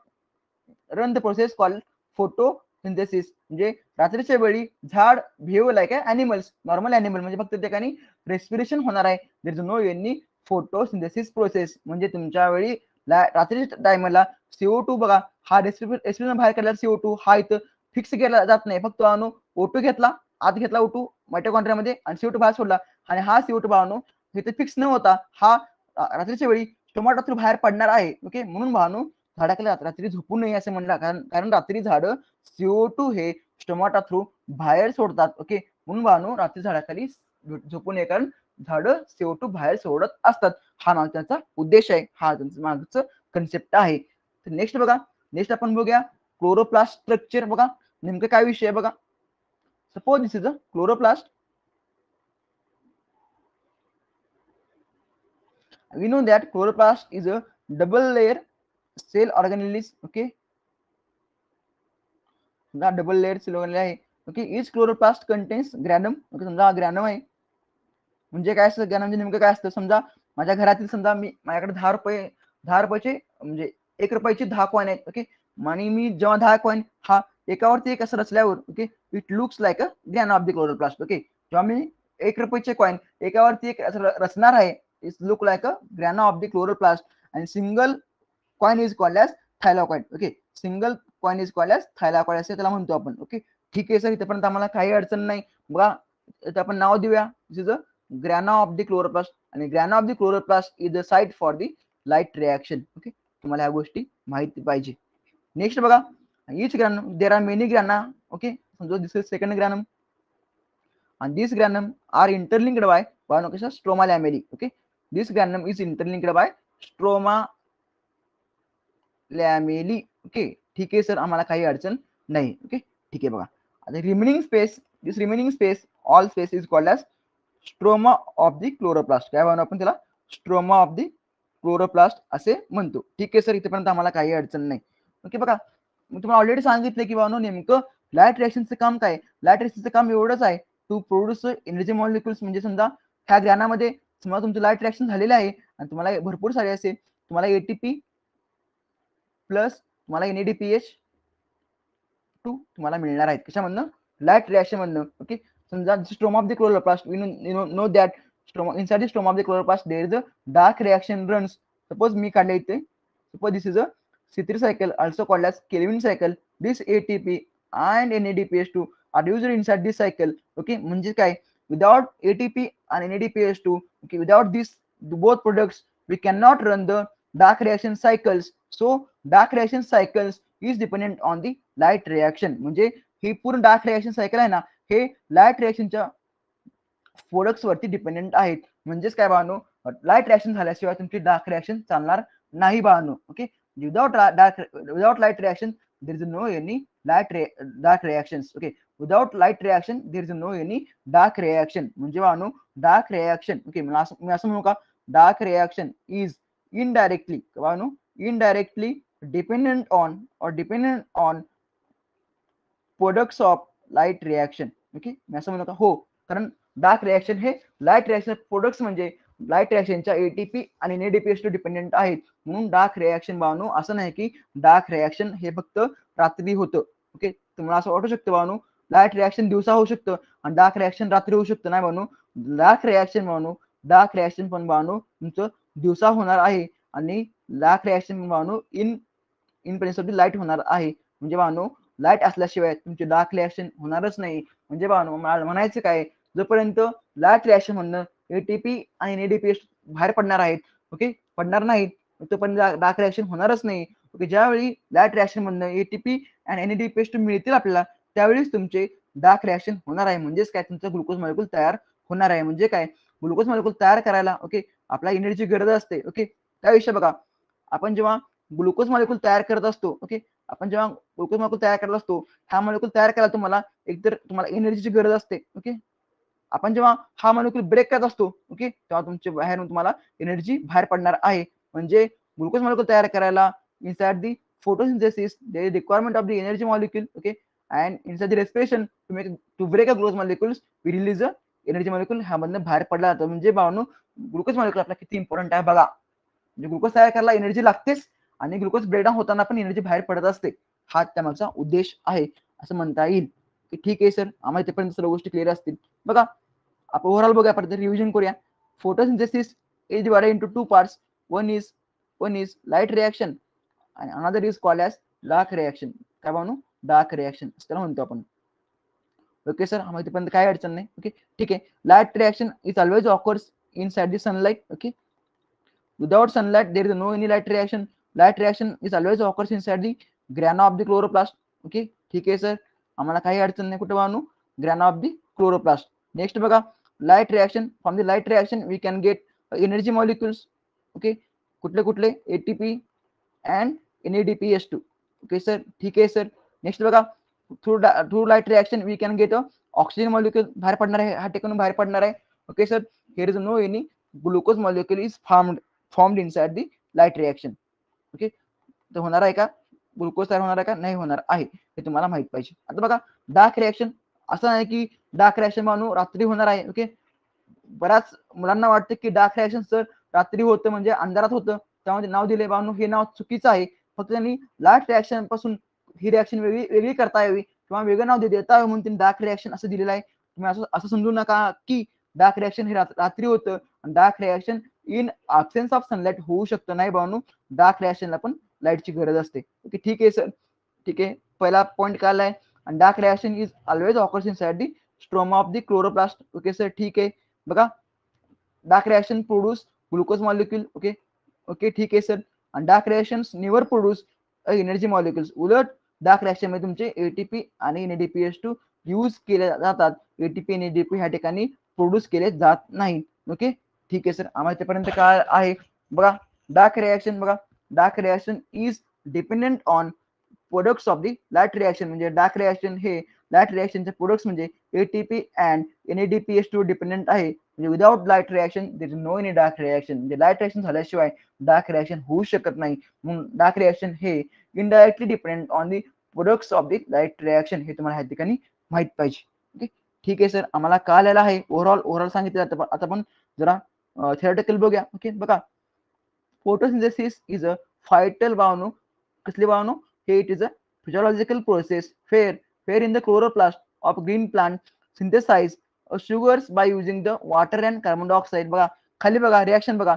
run the process called photosynthesis. म्हणजे रात्रीच्या वेळी झाड behave like animals, normal animal, म्हणजे फक्त त्या ठिकाणी रेस्पिरेशन होणार आहे. There is no any photosynthesis process. म्हणजे तुमच्या वेळी रात्रीच्या टायमाला CO2 बघा, हा रेस्पिरेशन बाहेर काढलेला CO2 हा इथं फिक्स केला जात नाही. फक्त अणू O2 घेतला, आत घेतला O2 मायटोकॉन्ड्रियामध्ये, आणि CO2 बाहेर सोडला, आणि हा CO2 बाळांनो इथे फिक्स न होता हा रात्रीच्या वेळी स्टोमॅटो थ्रू बाहेर पडणार आहे. ओके, म्हणून बाळांनो झाडाखाली रात्री झोपू नये असं म्हणलं, कारण रात्री झाडं CO2 हे स्टोमॅटो थ्रू बाहेर सोडतात. ओके, म्हणून बाळांनो रात्री झाडाखाली झोपू नये, कारण झाडं CO2 बाहेर सोडत असतात. हा ना त्याचा उद्देश आहे, हा त्यांचं मागचं कन्सेप्ट आहे. नेक्स्ट बघा, नेक्स्ट आपण बघूया क्लोरोप्लास्ट स्ट्रक्चर. बघा नेमकं काय विषय आहे बघा. Suppose this is a chloroplast. We know that chloroplast is a double layer cell organelles. Okay, समजा डबल लेयर सेल organelle आहे. Okay, each chloroplast contains granum. Okay, समजा हा ग्रॅनम आहे. म्हणजे काय असतं ग्रॅनम, म्हणजे नेमकं काय असतं, समजा माझ्या घरातील, समजा माझ्याकडे 10 रुपयाचे म्हणजे 1 रुपयाची 10 कॉइन आहेत. ओके, आणि मी जेव्हा 10 कॉइन हा एकावरती एक असं रचल्यावर, okay, it looks like a gran of the chloroplast. Okay, जेव्हा मी 1 रुपयाचे कॉइन एकावरती एक रचणार आहे, it's look like a grana of the chloroplast, आणि single coin is called as thylakoid. Okay, single coin is called as thylakoid असे त्याला म्हणतो आपण. ओके, ठीक आहे सर, इथेपर्यंत आम्हाला काही अडचण नाही. बघा इथे आपण नाव देऊया, this is a grana of the chloroplast, आणि grana of the chloroplast is the site for the light reaction. Okay, तुम्हाला ह्या गोष्टी माहिती पाहिजे. नेक्स्ट बघा, each granum there are many grana. Okay, समजा this is second granum, and these granum are interlinked by one, okay, stroma lamellae. Okay, this granum is interlinked by stroma lamellae. Okay, ठीक आहे सर, आम्हाला काही अडचण नाही. ओके, ठीक आहे. बघा आता remaining space, this remaining space, all space is called as stroma of the chloroplast. काय म्हणू आपण त्याला? स्ट्रोमा ऑफ द क्लोरोप्लास्ट असे म्हणतो. ठीक आहे सर, इथेपर्यंत आम्हाला काही अडचण नाही. ओके, बघा मी तुम्हाला ऑलरेडी सांगितलं की बाबा नेमकं लाईट रिएक्शनचं काम काय? लाईट रिएक्शनचं काम एवढंच आहे, टू प्रोड्यूस एनर्जी मॉलिक्युल्स. म्हणजे समजा ह्या ज्ञानामध्ये समजा तुमचं लाईट रिएक्शन झालेलं आहे आणि तुम्हाला भरपूर सारे असे तुम्हाला एटीपी प्लस तुम्हाला NADPH तुम्हाला मिळणार आहेत. कशामधनं? लाईट रिएक्शन मधनं. ओके, समजा stroma of the chloroplast, we know that inside the stroma of the chloroplast there is a dark reaction runs. Suppose मी काढले इथे, suppose this is a C3 cycle also called as Kelvin cycle. This ATP and NADPH2 are used inside this cycle. Okay, म्हणजे काय? Without ATP and NADPH2, okay, without these both products we cannot run the dark reaction cycles. So dark reaction cycles is dependent on the light reaction. म्हणजे ही पूर्ण डार्क रिएक्शन सायकल आहे ना, हे लाईट रिएक्शनच्या प्रोडक्ट्स वरती डिपेंडेंट आहेत. म्हणजेच काय बाळांनो, लाईट रिएक्शन झाल्याशिवाय तुमची डार्क रिएक्शन चालणार नाही बाळांनो. Okay, without light reaction there is no any dark reactions. Okay, without light reaction there is no any dark reaction. म्हणजे बाळांनो डार्क रिएक्शन, ओके, मी असं म्हणू का, डार्क रिएक्शन इज इनडायरेक्टली बाळांनो, indirectly dependent on products of light reaction. Okay, मी असं म्हणू का? हो, कारण डार्क रिएक्शन हे लाईट रिएक्शन प्रोडक्ट्स म्हणजे लाईट रिएक्शनच्या एटीपी आणि NADPH2 डिपेंडेंट आहेत. म्हणून डार्क रिएक्शन बाळांनो असं नाही की डार्क रिएक्शन हे फक्त रात्री होतं. ओके, तुम्हाला असं वाटू शकतं बाळांनो लाईट रिएक्शन दिवसा होऊ शकतं आणि डार्क रिएक्शन रात्री होऊ शकतं. नाही बाळांनो, डार्क रिएक्शन पण बाळांनो तुमचं दिवसा होणार आहे आणि डार्क रिएक्शन बाळांनो in presence of the light होणार आहे. म्हणजे बाळांनो लाईट असल्याशिवाय तुमचे डार्क रिएक्शन होणारच नाही. म्हणजे बाळांनो म्हणायचं काय, जोपर्यंत लाईट रिएक्शन मधनं एटीपी आणि NADPH बाहेर पडणार आहेत, ओके, पडणार नाहीत, तोपर्यंत डार्क रिएक्शन होणारच नाही. ओके, ज्यावेळी लाईट रिएक्शन मधनं एटीपी आणि NADPH मिळतील आपल्याला, त्यावेळीच तुमचे डार्क रिएक्शन होणार आहे. म्हणजेच काय, तुमचं ग्लुकोज मॉलिक्यूल तयार होणार आहे. म्हणजे काय, ग्लुकोज मॉलिक्यूल तयार करायला ओके आपल्याला एनर्जी गरज असते. ओके, त्याविषयी बघा, आपण जेव्हा ग्लुकोज मॉलिक्यूल तयार करत असतो, ओके, आपण जेव्हा ग्लुकोज मॉलिक्यूल तयार करत असतो, हा मॉलिक्यूल तयार करायला तुम्हाला एकतर तुम्हाला एनर्जीची गरज असते. ओके, आपण जेव्हा हा मॉलिक्यूल ब्रेक करत असतो, ओके, तेव्हा तुमच्या बाहेरून तुम्हाला एनर्जी बाहेर पडणार आहे. म्हणजे ग्लुकोज मॉलिक्यूल तयार करायला inside the photosynthesis there is requirement of the energy molecule. Okay, and inside the respiration to break a glucose molecules we release a energy molecule. हा मधनं बाहेर पडला जातो. म्हणजे भावनो ग्लुकोज मॉलिक्यूल आपला किती इम्पॉर्टंट आहे बघा. म्हणजे ग्लुकोज तयार करायला एनर्जी लागतेच आणि ग्लुकोज ब्रेकडाऊन होताना पण एनर्जी बाहेर पडत असते. हा त्यामागचा उद्देश आहे असं म्हणता येईल. ठीक आहे सर, आम्हाला इथेपर्यंत सर्व गोष्टी क्लिअर असतील. बघा आपण ओव्हरऑल बघूया, आपण रिव्हिजन करूया. Photosynthesis is divided into two parts. One is light reaction आणि another is called as dark reaction. काय म्हणू? डार्क रिएक्शन त्याला म्हणतो आपण. ओके सर, आम्हाला इथेपर्यंत काय अडचण नाही. ओके, ठीक आहे. Light reaction is always occurs inside the sunlight. Okay, without sunlight there is no any light reaction. Light reaction is always occurs inside the grana of the chloroplast. Okay, ठीक आहे सर, आम्हाला काही अडचण नाही. कुठे बांधू? Grana of the chloroplast. Next बघा, light reaction. From the light reaction we can get energy molecules. Okay, कुठले कुठले? ATP and NADPH2. Okay sir, ठीक आहे सर. नेक्स्ट बघा, through light reaction we can get oxygen molecule बाहेर पडणार आहे, हा ठिकाणी बाहेर पडणार आहे. Okay sir, here is no any glucose molecule is formed inside the light reaction. Okay, तर होणार आहे का? ग्लुकोज तयार होणार आहे का? नाही होणार आहे, हे तुम्हाला माहित पाहिजे. आता बघा, डार्क रिएक्शन असं नाही की डार्क रिएक्शन मानू रात्री होणार आहे. ओके, बऱ्याच मुलांना वाटतं की डार्क रिएक्शन सर रात्री होतं म्हणजे अंधारात होतं, त्यामध्ये नाव दिले बानू, हे नाव चुकीचं आहे. फक्त त्यांनी लाईट रिएक्शन पासून ही रिएक्शन वेगळी करता यावी किंवा वेगळं नाव देता यावं म्हणून त्यांनी डार्क रिएक्शन असं दिलेलं आहे. तुम्ही असं समजू नका की डार्क रिएक्शन हे रात्री होतं आणि dark reaction in absence of sunlight होऊ शकतं. नाही बानू, डार्क रिएक्शनला पण लाईटची गरज असते. ओके, ठीक आहे सर, ठीक आहे. पहिला पॉईंट काढलाय. आणि dark reaction is always occurs inside the stroma of the chloroplast. Okay sir, ठीक आहे. बघा, dark reaction produce glucose molecule. Okay okay, ठीक आहे सर. आणि dark reactions never produce energy molecules. उलट डार्क रिएक्शन मध्ये तुमचे एटीपी आणि NADPH2 यूज केले जातात. एटीपी आणि NADP ह्या ठिकाणी प्रोड्यूस केले जात नाही. ओके, ठीक आहे सर, आम्हाला इथेपर्यंत काय आहे बघा. डार्क रिएक्शन बघा, dark reaction is dependent on products of the light reaction, म्हणजे डार्क रिएक्शन हे लाईट रिएक्शनचे प्रोडक्ट्स म्हणजे एटीपी अँड NADPH2 डिपेंडेंट आहे. म्हणजे without light reaction there is no any dark reaction, म्हणजे लाईट रिएक्शन झाल्याशिवाय डार्क रिएक्शन होऊ शकत नाही. म्हणून डार्क रिएक्शन हे indirectly dependent on the products of the light reaction, हे तुम्हाला ह्या ठिकाणी माहित पाहिजे. ओके, ठीक आहे सर, आम्हाला कळलेलं आहे. ओव्हरऑल सांगितलं. आता आपण जरा थिअरेटिकल बघूया. ओके, बघा, photosynthesis is a vital भावनो, कसली भावनो, हे it is a physiological process where in the chloroplast of green plant synthesize sugars by using the water and carbon dioxide. बघा खाली बघा रिएक्शन बघा,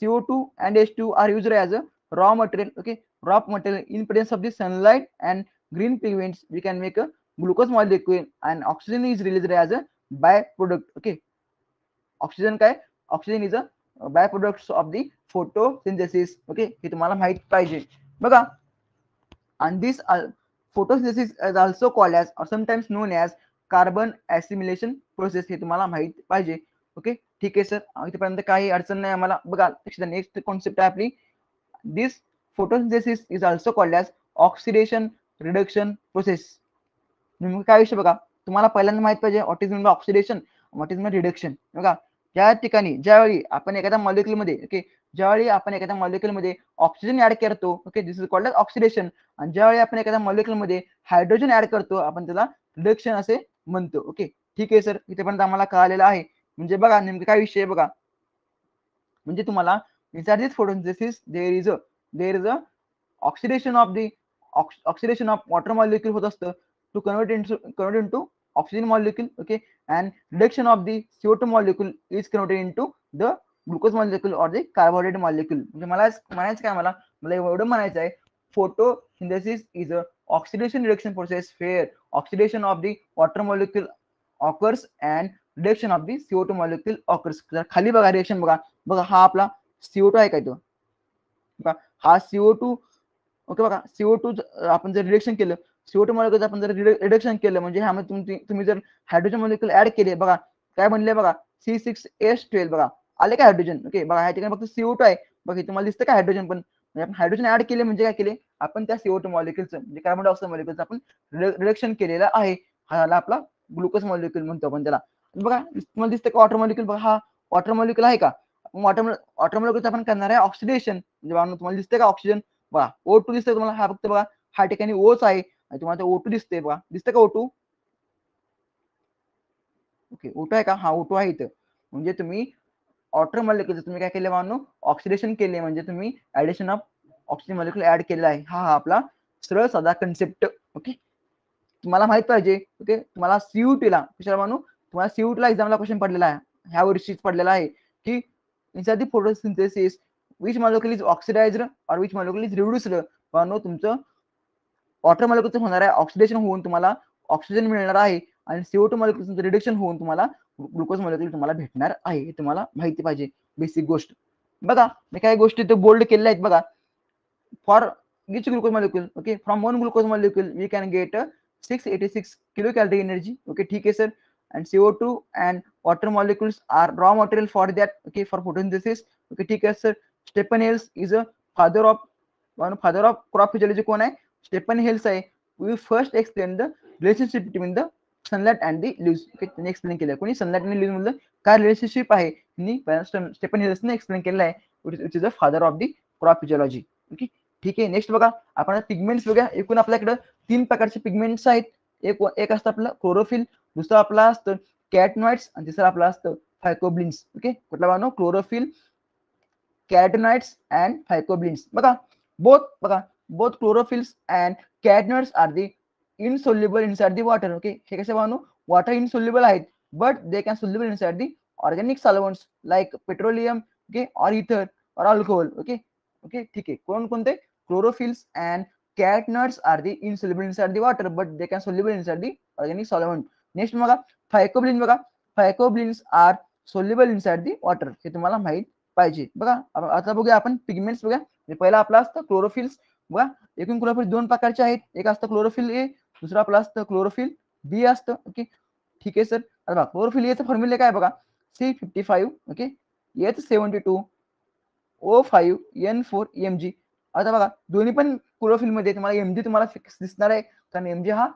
CO2 and H2 are used as a raw material. Okay, raw material in presence of the sunlight and green pigments we can make a glucose molecule and oxygen is released as a byproduct. Okay, oxygen काय, oxygen is a byproducts of the photosynthesis. Okay, हे तुम्हाला माहित पाहिजे. बघा, and this photosynthesis is also called as or sometimes known as carbon assimilation process, हे तुम्हाला माहित पाहिजे. ओके, ठीक आहे सर, इथेपर्यंत काही अडचण नाही आम्हाला. बघा नेक्स्ट कॉन्सेप्ट आहे आपली, this photosynthesis is also called as oxidation reduction process. नेमकं काय विषय बघा, तुम्हाला पहिल्यांदा माहित पाहिजे what is mean by oxidation, what is mean reduction. बघा, त्या ठिकाणी ज्यावेळी आपण एखाद्या मॉलिक्युलमध्ये, ओके, ज्यावेळी आपण एखाद्या मॉलिक्युलमध्ये ऑक्सिजन ऍड करतो, okay, this is called as oxidation. आणि ज्यावेळी आपण एखाद्या मॉलिक्युलमध्ये हायड्रोजन ऍड करतो, आपण त्याला रिडक्शन असे म्हणतो. ओके, ठीक आहे सर, इथेपर्यंत आम्हाला कळालेलं आहे. म्हणजे बघा नेमकं काय विषय बघा, म्हणजे तुम्हाला inside this photosynthesis there is a oxidation of the oxidation of water molecule होत असतं to convert into oxygen molecule. Okay, and reduction of the CO2 molecule is converted into the glucose molecule or the carbohydrate molecule. म्हणजे मला म्हणायचं काय, मला एवढं म्हणायचं आहे, photosynthesis is a oxidation reduction process where oxidation of the water molecule occurs and reduction of the CO2 molecule occurs. खाली बघा रिएक्शन बघा, बघा हा आपला CO2 आहे काय, तो हा CO2. ओके, बघा CO2 आपण जर रिडक्शन केलं, CO2 मॉलिक्युल आपण जर रिडक्शन केलं, म्हणजे ह्यामध्ये तुम्ही जर हायड्रोजन मॉलिक्युल ऍड केले, बघा काय बनले, बघा C6H12. बघा आले का हायड्रोजन. ओके, बघा ह्या ठिकाणी फक्त CO2 आहे. बघा तुम्हाला दिसतं का हायड्रोजन, पण आपण हायड्रोजन ऍड केले म्हणजे काय केले, आपण त्या CO2 मॉलिक्युलचं म्हणजे कार्बन डायऑक्साइड मॉलिक्युलचं आपण रिडक्शन केलेलं आहे. हा झाला आपला ग्लुकोज मॉलिक्युल म्हणतो आपण त्याला. बघा तुम्हाला दिसतं का वॉटर मॉलिक्युल, बघा हा वॉटर मॉलिक्युल आहे का, वॉटर मॉलिक्युल आपण करणार आहे ऑक्सिडेशन. म्हणजे तुम्हाला दिसतंय का ऑक्सिजन, बघा O2 दिसतंय तुम्हाला, हा फक्त बघा हा ठिकाणी ओच आहे आणि तुम्हाला O2 दिसतंय, बघा दिसतंय का O2. ओके, O2 आहे का, हा O2 आहे इथं. म्हणजे तुम्ही वॉटर मॉलिक्युल तुम्ही काय केले बाळांनो, ऑक्सिडेशन केले, म्हणजे तुम्ही addition of oxygen molecule add केलेला आहे. हा आपला सरळ साधा कन्सेप्ट. ओके, तुम्हाला माहित पाहिजे. ओके, तुम्हाला CUT ला तुम्हाला CUT ला एक्झामला क्वेश्चन पडलेला आहे, ह्या वर्षीच पडलेला आहे, की inside the photosynthesis which molecule is oxidized or which molecule is reduced. बाळांनो तुमचं वॉटर मॉलिक्युलचं होणार आहे ऑक्सिडेशन होऊन तुम्हाला ऑक्सिजन मिळणार आहे, आणि CO2 मॉलिक्युलचं रिडक्शन होऊन तुम्हाला ग्लुकोज मॉलिक्युल तुम्हाला भेटणार आहे. हे तुम्हाला माहिती पाहिजे, बेसिक गोष्ट. बघा मी काही गोष्टी ते बोल्ड केलेल्या आहेत बघा. For each glucose molecule, okay, from one glucose molecule we can get 686 kilocalorie energy. Okay, ठीक है sir. And CO2 and water molecules are raw material for that. Okay, for photosynthesis. Okay, ठीक है sir. Stephen Hales is a father of crop physiology. कोण आहे, स्टेफन हेल्स आहे. We first explain the relationship between the sunlight and the leaves. Okay, त्यांनी एक्सप्लेन केलं, कोणी सनलाइट आणि लीव्ह मधलं काय रिलेशनशिप आहे, स्टेफन हेल्सने एक्सप्लेन केलेलं आहे, which is the father of the crop physiology. Okay, ठीक आहे. नेक्स्ट बघा आपण पिगमेंट्स बघा. एकूण आपल्याकडे 3 प्रकारचे पिगमेंट्स आहेत. एक असतं आपलं क्लोरोफिल, दुसरं आपलं असतं कॅटनॉइड्स, आणि तिसरं आपलं असतं फायकोब्लिन्स. ओके, कुठला बानो, क्लोरोफिल, कॅटनॉइड्स अँड फायकोब्लिन्स. बघा both chlorophylls and carotenoids are the insoluble inside the water. Okay, हे कसे बानो, वॉटर insoluble आहेत, but they can soluble inside the organic solvents like petroleum, okay, or ether or alcohol. Okay, ठीक आहे. कोणते, chlorophylls and carotenoids are the insoluble inside the water but they can soluble inside the organic solvent. Next बघा फायकोब्लिन, बघा फायकोब्लिन्स R soluble inside the water. हे तुम्हाला माहित पाहिजे. बघा आता बघूया आपण पिगमेंट्स बघा. पहिला आपला असतं क्लोरोफिल्स. बघा एकूण क्लोरोफिल 2 प्रकारचे आहेत, एक असतं क्लोरोफिल ए, दुसरं आपलं असतं क्लोरोफिल बी असतं. ओके, ठीक आहे सर. आता बघा क्लोरोफिल एचं फॉर्म्युला काय बघा, C55, okay, H72 O5 N4 Mg. आता बघा दोन्ही पण क्लोरोफिल मध्ये तुम्हाला एमजी तुम्हाला फिक्स दिसणार आहे, कारण एमजी हा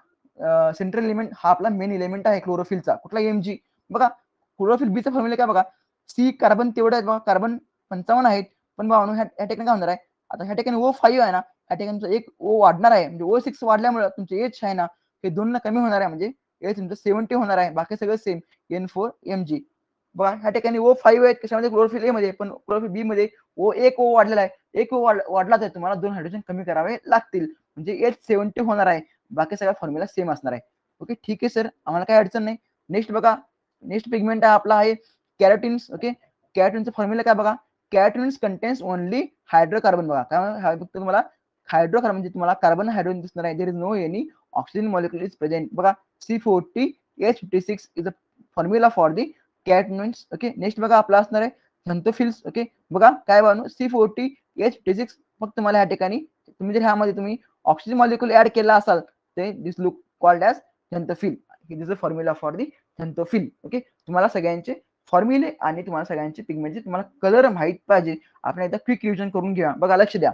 सेंट्रल एलिमेंट, हा आपला मेन एलिमेंट आहे क्लोरोफिलचा. कुठला एमजी बघा, क्लोरोफिल बीचा फॉर्म्युला काय बघा, सी कार्बन तेवढं आहे बघा, कार्बन 55 आहेत, पण बघा ह्या ठिकाणी काय होणार आहे, आता ह्या ठिकाणी O5 आहे ना, ह्या ठिकाणी एक O वाढणार आहे, म्हणजे O6 वाढल्यामुळे तुमचे एच आहे ना हे 2 कमी होणार आहे, म्हणजे एच तुमचं 70 होणार आहे, बाकी सगळं सेम N4Mg. बघा ह्या ठिकाणी O5 आहेत कशामध्ये, क्लोरोफिल ए मध्ये, पण क्लोरोफिल बी मध्ये एक O वाढलेला आहे, एक O वाढला तर तुम्हाला 2 हायड्रोजन कमी करावे लागतील, म्हणजे H70 होणार आहे, बाकी सगळा फॉर्म्युला सेम असणार आहे. ओके ठीक आहे सर, आम्हाला काही अडचण नाही. नेक्स्ट बघा, नेक्स्ट पिगमेंट आहे आपला आहे कॅरोटिन्स. ओके, कॅरोटिनचा फॉर्म्युला काय बघा, कॅरोटिन्स कंटेन्स ओनली हायड्रोकार्बन. बघा काय फक्त तुम्हाला हायड्रोकार्बन म्हणजे तुम्हाला कार्बन हायड्रोजन दिसणार आहे, there is no any oxygen molecule is present. बघा C40H56 is a formula for the carotenes. Okay, next बघा आपला असणार आहे झंथोफिल्स. ओके, बघा काय बनू C40H56, फक्त तुम्हाला या ठिकाणी तुम्ही जर ह्यामध्ये तुम्ही ऑक्सिजन मॉलिक्युल ऍड केला असाल ते this look called as xanthophyll. This is formula for the xanthophyll. Okay, तुम्हाला सगळ्यांचे फॉर्म्युले आणि तुम्हाला सगळ्यांचे पिगमेंटचे तुम्हाला कलर माहित पाहिजे. आपण एकदा क्विक रिव्हिजन करून घ्या. बघा लक्ष द्या,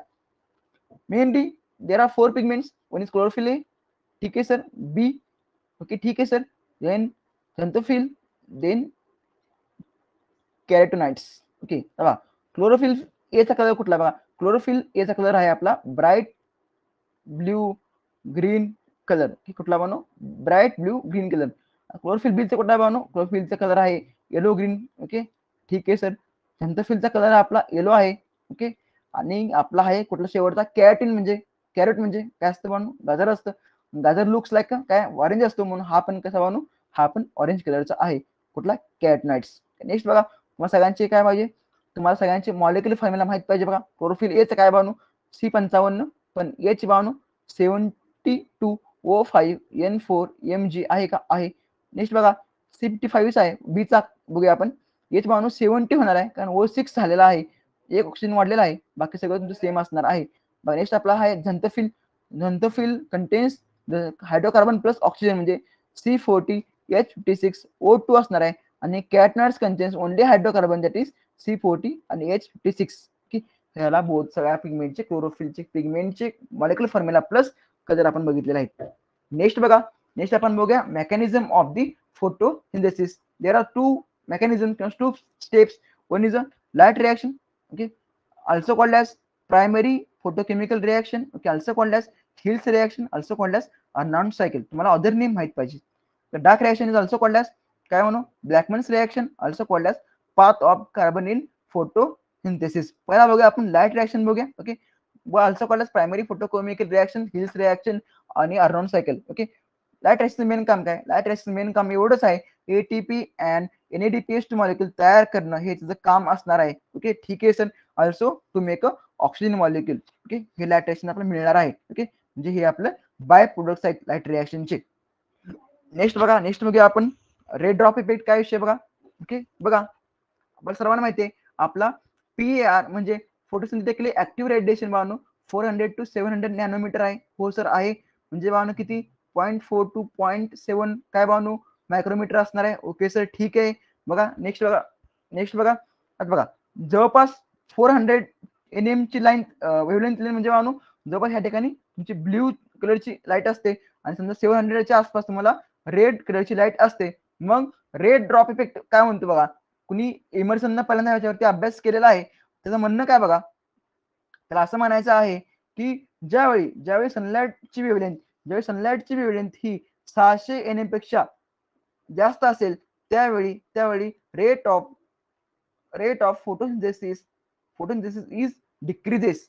mainly there are 4 pigments. One is chlorophyll A, ठीक आहे सर, बी, ओके ठीक आहे sir, then xanthophyll, then carotenoids. Okay, बघा क्लोरोफिल एचा कलर कुठला बघा, क्लोरोफिल एचा कलर आहे आपला ब्राईट ब्ल्यू ग्रीन कलर. कुठला बनव, bright blue green colour. Chlorophyll बीचा कुठला बनव, क्लोरोफिलचा कलर आहे येलो ग्रीन. ओके ठीक आहे सर, झंथोफिलचा कलर आपला येलो आहे. ओके, आणि आपला आहे कुठला शेवटचा कॅरोटीन, म्हणजे कॅरेट म्हणजे काय असतं बनू, गाजर असतं. गाजर लुक्स लाईक काय ऑरेंज असतो, म्हणून हा पण कसा बनू, हा पण ऑरेंज कलरचा आहे, कुठला कॅरोटिनॉइड्स. नेक्स्ट बघा, तुम्हाला सगळ्यांचे काय पाहिजे, तुम्हाला सगळ्यांचे मॉलिक्युलर फॉर्म्युला माहित पाहिजे. बघा क्लोरोफिल एचं काय बनू, C55, पण एच बनू 72O5N4Mg आहे का, आहे. नेक्स्ट बघा C55 आहे, बीचा बघूया आपण, एच बनू 70 होणार आहे, कारण O6 झालेला आहे, एक ऑक्सिजन वाढलेला आहे, बाकी सगळं तुमचं सेम असणार आहे. नेक्स्ट आपला आहे xanthophyll. Xanthophyll contains hydrocarbon plus oxygen, म्हणजे C40H56O2 असणार आहे, आणि carotenoids contains only hydrocarbon, that is C40 आणि H56. ह्याला बोथ सगळ्या पिगमेंटचे, क्लोरोफिलचे पिगमेंटचे मॉलिक्युलर फॉर्म्युला प्लस कलर आपण बघितलेले आहेत. नेक्स्ट बघा, नेक्स्ट आपण बघूया mechanism of the photosynthesis. There are two mechanism, two steps. One is a light reaction, okay, also called as primary photochemical reaction, okay, also called as Hill's reaction, also called as Arnott cycle. तुम्हाला अदर नेम माहित पाहिजे. The dark reaction is also called as काय म्हणू, Blackman's reaction, also called as path of carbon in photosynthesis. पहिला बघूया आपण लाईट रिएक्शन बघूया. Okay, also called as primary photochemical reaction, Hill's reaction आणि Arnon cycle. Okay, light reaction main काम काय, लाईट रिएक्शन मेन काम एवढंच आहे, एटीपी अँड NADPH मॉलिक्युल तयार करणं हे त्याचं काम असणार आहे. ओके ठीक आहे sir, also to make a oxygen molecule. Okay, हे लाईट रिएक्शन आपल्याला मिळणार आहे. ओके, म्हणजे हे आपलं बाय प्रोडक्ट्स आहेत लाईट रिएक्शनचे. नेक्स्ट बघा, नेक्स्ट बघूया आपण रेड ड्रॉप इफेक्ट. काय विषय बघा, ओके बघा आपल्याला सर्वांना माहिती आहे आपला PAR म्हणजे photosynthetically active radiation Bano 400 to 700 nanometre आहे. हो सर आहे, म्हणजे बानो किती 0.4 to 0.7 काय बानो मायक्रोमीटर असणार आहे. ओके सर ठीक आहे. बघा नेक्स्ट बघा, नेक्स्ट बघा, आता बघा जवळपास 400 NM ची लाईन वेव्हलेंथ म्हणजे बानो जवळपास ह्या ठिकाणी तुमची ब्ल्यू कलरची लाईट असते, आणि समजा 700 च्या आसपास तुम्हाला रेड कलरची लाईट असते. मग रेड ड्रॉप इफेक्ट काय म्हणतो बघा, कुणी इमर्सननं पहिल्यांदा याच्यावरती अभ्यास केलेला आहे, त्याचं म्हणणं काय बघा, त्याला असं म्हणायचं आहे की ज्यावेळी सनलाईटची वेव्हलेंथ ही 600 NM पेक्षा जास्त असेल, त्यावेळी rate of photosynthesis is decreases.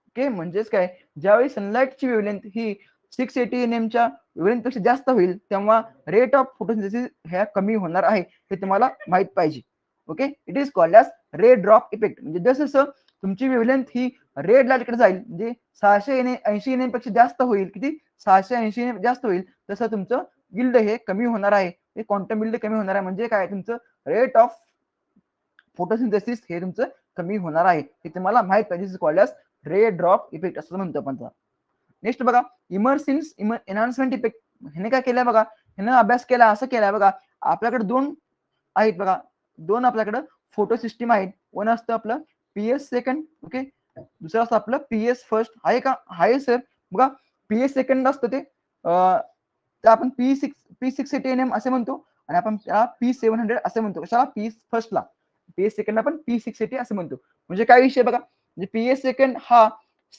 Okay, म्हणजेच काय, ज्यावेळी सनलाईटची वेव्हलेंथ ही 680 NM च्या वेव्हलेंथ पेक्षा जास्त होईल, तेव्हा रेट ऑफ फोटोसिंथेसिस ह्या कमी होणार आहे, हे तुम्हाला माहित पाहिजे. Okay, it is called as red drop effect. म्हणजे जसं तुमची वेव्हलेंथ ही रेड लाईटकडे जाईल, म्हणजे 680 NM पेक्षा जास्त होईल, किती 680 NM जास्त होईल, तसं तुमचं यील्ड हे कमी होणार आहे, हे क्वांटम यील्ड कमी होणार आहे. म्हणजे काय, तुमचं रेट ऑफ फोटोसिंथेसिस हे तुमचं कमी होणार आहे, हे तुम्हाला माहित पाहिजे. Called as red drop effect असं म्हणतो आपण. नेक्स्ट बघा इमर्सिन्स एनहान्समेंट इफेक्ट. ह्याने काय केलंय बघा, ह्याने अभ्यास केला, असं केलाय बघा, आपल्याकडे दोन आहेत बघा, दोन आपल्याकडे फोटो सिस्टीम आहेत. वन असतं आपलं PS सेकंड, ओके, दुसरं असतं आपलं पीएस फर्स्ट आहे का, आहे सर. बघा पीएस सेकंड असतं ते तर आपण P680 असे म्हणतो आणि आपण त्याला P700 असे म्हणतो. कशाला, पी फर्स्टला. पीएस सेकंड आपण P680 असे म्हणतो. म्हणजे काय विषय बघा, म्हणजे पीएस सेकंड हा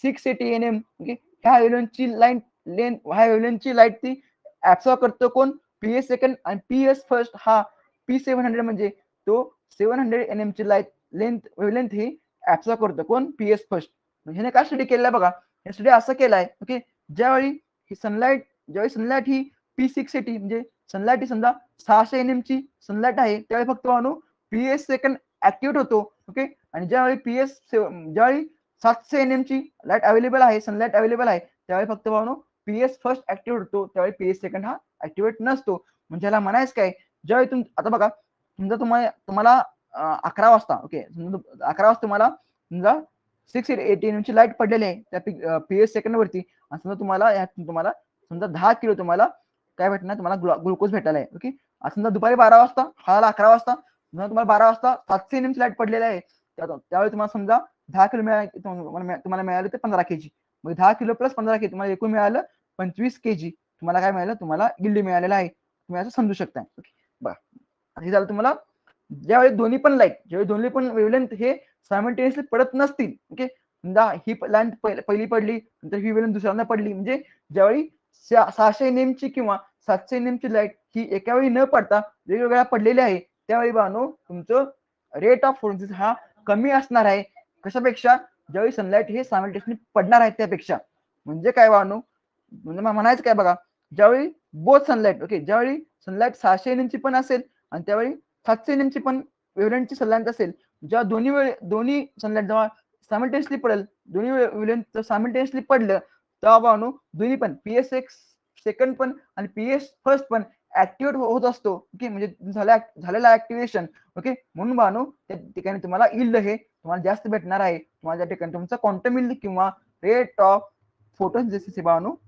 680 nm ओके, ह्या वेव्हलेंथची लाईन ह्या वेव्हलेंथची लाईट ती ऍब्सॉर्ब करतो कोण, पीएस सेकंड. आणि पीएस फर्स्ट हा P700 म्हणजे तो 700 nm ची लाईट वेव्हलेंथ ही ऍब्सॉर्ब करतो कोण, पीएस फर्स्ट. ह्याने काय स्टडी केलाय बघा, हे स्टडी असं केलाय ओके, ज्यावेळी ही सनलाईट ही P680 म्हणजे सनलाईट ही समजा 600 nm ची सनलाईट आहे, त्यावेळी फक्त भावानो पीएस सेकंड ऍक्टिव्हेट होतो ओके. आणि ज्यावेळी 700 nm ची लाईट अवेलेबल आहे, सनलाईट अवेलेबल आहे, त्यावेळी फक्त भावानो पीएस फर्स्ट ऍक्टिव्हेट होतो, त्यावेळी पीएस सेकंड हा ऍक्टिव्हेट नसतो. म्हणजे याला म्हणायचं काय, ज्यावेळी आता बघा समजा तुम्हाला 11 वाजता ओके, 11 वाजता तुम्हाला समजा 680 ची लाईट पडलेली आहे त्या पीएस सेकंड वरती. आणि समजा तुम्हाला समजा 10 किलो तुम्हाला काय भेटणार, तुम्हाला ग्लुकोज भेटायला आहे ओके. समजा दुपारी 12 वाजता, हा 11 वाजता, तुम्हाला 12 वाजता 700 nm लाईट पडलेली आहे, त्यावेळी तुम्हाला समजा 10 किलो तुम्हाला मिळालं ते 15 केजी. मग 10 किलो प्लस 15 केजी तुम्हाला एकूण मिळालं 25 केजी. तुम्हाला काय मिळालं, तुम्हाला गिल्डी मिळालेला आहे. तुम्ही असं समजू शकता ओके. बरं, हे झालं तुम्हाला ज्यावेळी दोन्ही पण वेव्हलेंथ हे सायमल्टेनियसली पडत नसतील ओके. समजा ही लाईन पहिली पडली, नंतर ही वेव्हलेंथ दुसऱ्यांदा पडली, म्हणजे ज्यावेळी 600 nm ची किंवा 700 nm ची लाईट ही एका वेळी न पडता वेगवेगळ्या पडलेली आहे, त्यावेळी बानो तुमचं रेट ऑफ फोटोसिस हा कमी असणार आहे. कशापेक्षा, ज्यावेळी सनलाईट हे सायमल्टेनियसली पडणार आहे त्यापेक्षा. म्हणजे काय बानो, म्हणजे म्हणायचं काय बघा, ज्यावेळी बोथ सनलाईट ओके, ज्यावेळी सनलाईट 600 nm ची पण असेल आणि त्यावेळी 700 nm ची पण वेव्हलेंथची सनलाईट असेल, जेव्हा दोन्ही सनलाईट जेव्हा सायमल्टेनियसली पडेल, दोन्ही वेव्हलेंथ सायमल्टेनियसली पडलं, तेव्हा बानो दोन्ही पण पीएस सेकंड पण आणि पीएस फर्स्ट पण ऍक्टिव्हेट होत असतो ओके. म्हणजे झालेला ऍक्टिव्हेशन ओके. म्हणून बानो त्या ठिकाणी तुम्हाला इल्ड हे तुम्हाला जास्त भेटणार आहे. तुम्हाला त्या ठिकाणी तुमचं क्वांटम इल्ड किंवा rate of photosynthesis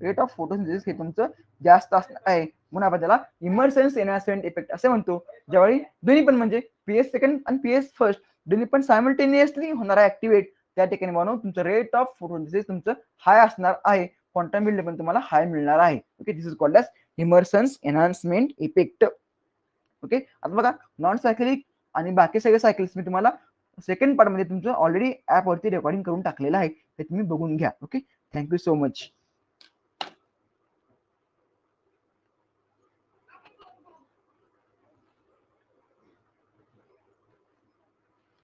rate of photosynthesis हे तुमचं जास्त असणार आहे. म्हणून आपण त्याला इमर्सन्स एनहान्समेंट इफेक्ट असे म्हणतो. ज्यावेळी दोन्ही पण म्हणजे पीएस सेकंड आणि पीएस फर्स्ट दोन्ही पण सायमल्टेनियसली होणार आहे ऍक्टिव्हेट, त्या ठिकाणी बनवून तुमचं रेट ऑफ फोटोसिंथेसिस तुमचं हाय असणार आहे. क्वांटम इल्ड पण तुम्हाला हाय मिळणार आहे okay. This is called as Emerson's enhancement effect okay. आता बघा नॉन सायकलिक आणि बाकी सगळे सायकल्स मी तुम्हाला सेकंड पार्ट मध्ये तुमचं ऑलरेडी ऍप वरती रेकॉर्डिंग करून टाकलेलं आहे, ते तुम्ही बघून घ्या ओके. Thank you so much.